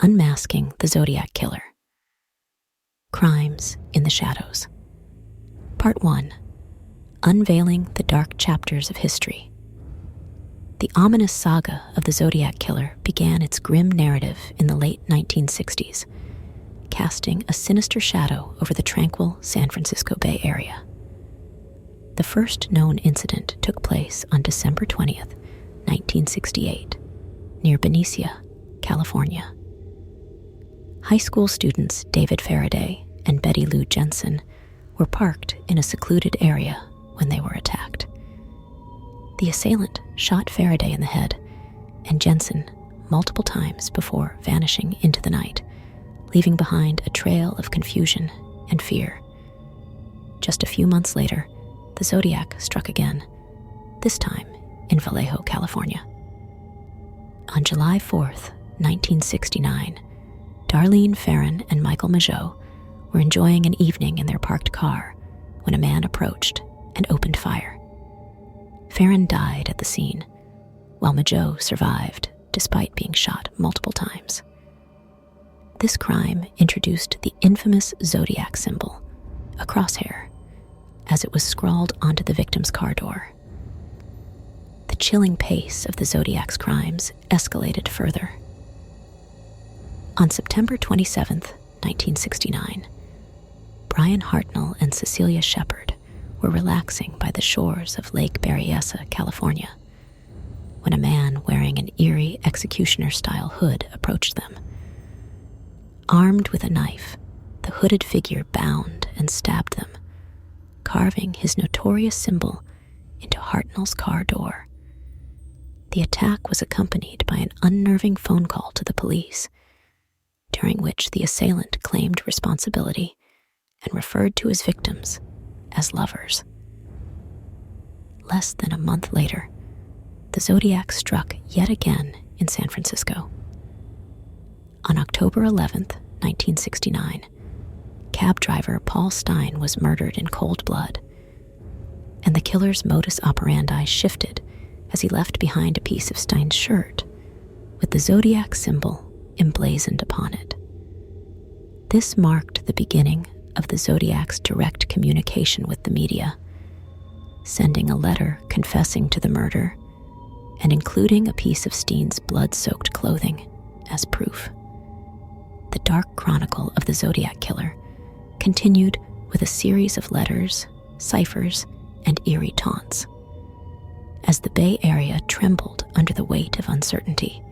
Unmasking the Zodiac Killer. Crimes in the Shadows. Part 1. Unveiling the Dark Chapters of History. The ominous saga of the Zodiac Killer began its grim narrative in the late 1960s, casting a sinister shadow over the tranquil San Francisco Bay Area. The first known incident took place on December 20th, 1968, near Benicia, California. High school students David Faraday and Betty Lou Jensen were parked in a secluded area when they were attacked. The assailant shot Faraday in the head and Jensen multiple times before vanishing into the night, leaving behind a trail of confusion and fear. Just a few months later, the Zodiac struck again, this time in Vallejo, California. On July 4th, 1969, Darlene Ferrin and Michael Mageau were enjoying an evening in their parked car when a man approached and opened fire. Ferrin died at the scene, while Mageau survived despite being shot multiple times. This crime introduced the infamous Zodiac symbol, a crosshair, as it was scrawled onto the victim's car door. The chilling pace of the Zodiac's crimes escalated further. On September 27, 1969, Brian Hartnell and Cecilia Shepard were relaxing by the shores of Lake Berryessa, California, when a man wearing an eerie executioner-style hood approached them. Armed with a knife, the hooded figure bound and stabbed them, carving his notorious symbol into Hartnell's car door. The attack was accompanied by an unnerving phone call to the police, during which the assailant claimed responsibility and referred to his victims as lovers. Less than a month later, the Zodiac struck yet again in San Francisco. On October 11th, 1969, cab driver Paul Stein was murdered in cold blood, and the killer's modus operandi shifted as he left behind a piece of Stein's shirt with the Zodiac symbol emblazoned upon it. This marked the beginning of the Zodiac's direct communication with the media, sending a letter confessing to the murder and including a piece of Stein's blood-soaked clothing as proof. The dark chronicle of the Zodiac Killer continued with a series of letters, ciphers, and eerie taunts. As the Bay Area trembled under the weight of uncertainty,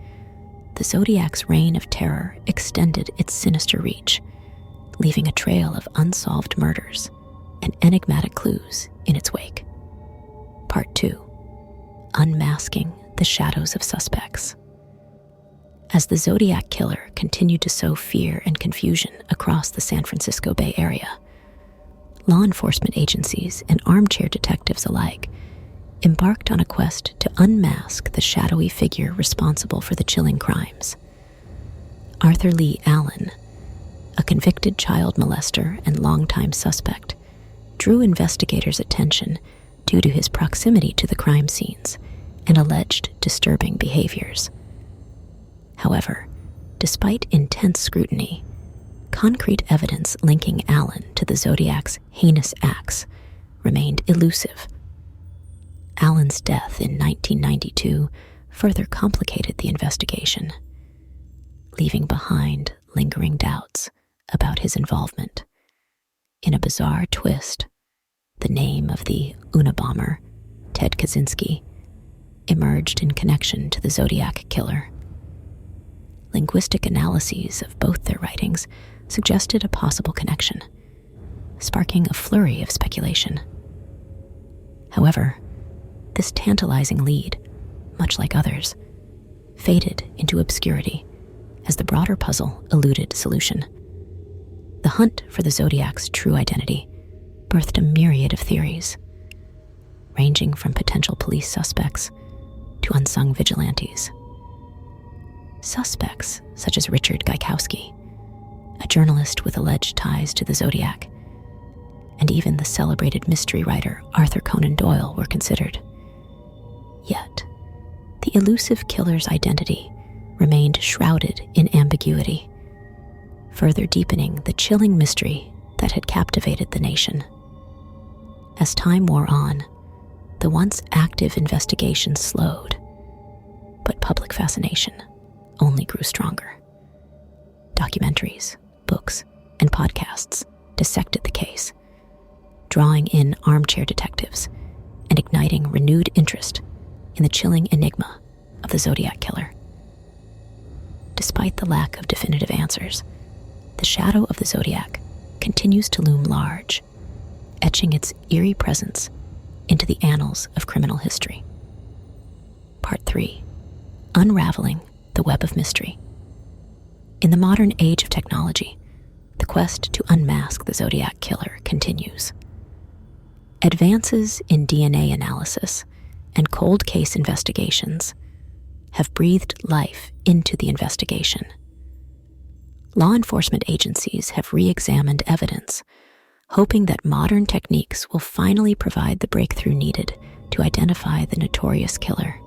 the Zodiac's reign of terror extended its sinister reach, leaving a trail of unsolved murders and enigmatic clues in its wake. Part 2. Unmasking the Shadows of Suspects. As the Zodiac Killer continued to sow fear and confusion across the San Francisco Bay Area, law enforcement agencies and armchair detectives alike embarked on a quest to unmask the shadowy figure responsible for the chilling crimes. Arthur Lee Allen, a convicted child molester and longtime suspect, drew investigators' attention due to his proximity to the crime scenes and alleged disturbing behaviors. However, despite intense scrutiny, concrete evidence linking Allen to the Zodiac's heinous acts remained elusive. Allen's death in 1992 further complicated the investigation, leaving behind lingering doubts about his involvement. In a bizarre twist, the name of the Unabomber, Ted Kaczynski, emerged in connection to the Zodiac Killer. Linguistic analyses of both their writings suggested a possible connection, sparking a flurry of speculation. However, this tantalizing lead, much like others, faded into obscurity as the broader puzzle eluded solution. The hunt for the Zodiac's true identity birthed a myriad of theories, ranging from potential police suspects to unsung vigilantes. Suspects such as Richard Gaikowski, a journalist with alleged ties to the Zodiac, and even the celebrated mystery writer Arthur Conan Doyle were considered. Yet, the elusive killer's identity remained shrouded in ambiguity, further deepening the chilling mystery that had captivated the nation. As time wore on, the once active investigation slowed, but public fascination only grew stronger. Documentaries, books, and podcasts dissected the case, drawing in armchair detectives and igniting renewed interest in the chilling enigma of the Zodiac killer. Despite the lack of definitive answers, the shadow of the Zodiac continues to loom large, etching its eerie presence into the annals of criminal history. Part 3. Unraveling the Web of Mystery. In the modern age of technology, the quest to unmask the Zodiac killer continues. Advances in DNA analysis and cold case investigations have breathed life into the investigation. Law enforcement agencies have re-examined evidence, hoping that modern techniques will finally provide the breakthrough needed to identify the notorious killer.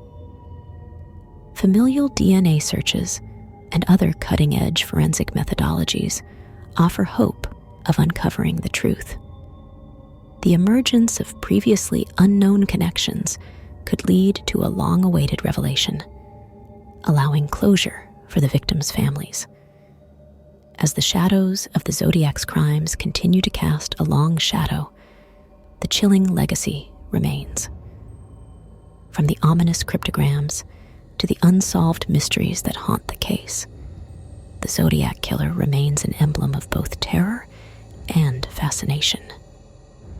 Familial DNA searches and other cutting-edge forensic methodologies offer hope of uncovering the truth. The emergence of previously unknown connections could lead to a long-awaited revelation, allowing closure for the victims' families. As the shadows of the Zodiac's crimes continue to cast a long shadow, the chilling legacy remains. From the ominous cryptograms to the unsolved mysteries that haunt the case, the Zodiac killer remains an emblem of both terror and fascination.